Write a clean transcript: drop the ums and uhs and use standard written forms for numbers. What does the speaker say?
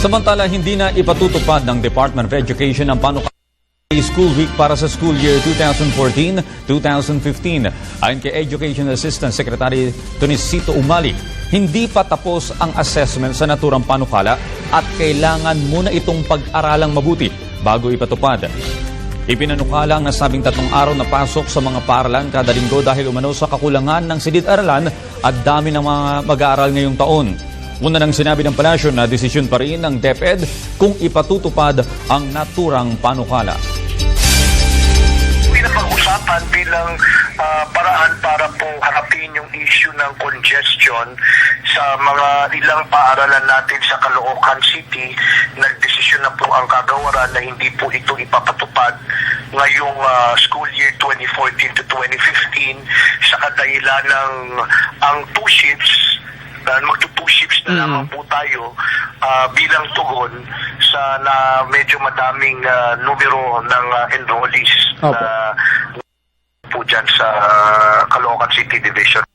Samantala, hindi na ipatutupad ng Department of Education ang panukala School Week para sa school year 2014-2015. Ayon kay Education Assistant Secretary Tonisito Umali, hindi pa tapos ang assessment sa naturang panukala at kailangan muna itong pag-aralang mabuti bago ipatupad. Ipinanukala ang nasabing 3 araw na pasok sa mga paaralan kada linggo dahil umano sa kakulangan ng silid-aralan at dami ng mga mag-aaral ngayong taon. Una nang sinabi ng palasyo na desisyon pa rin ng DepEd kung ipatutupad ang naturang panukala. Pinapag-usapan bilang paraan para po harapin yung issue ng congestion sa mga ilang paaralan natin sa Caloocan City. Nagdesisyon na po ang kagawaran na hindi po ito ipapatupad ngayong school year 2014 to 2015 sa kadahilan ng ang 2 shifts magto-2 shifts na lamang po tayo bilang tugon sa na medyo madaming numero ng enrollees na po dyan sa Caloocan City Division.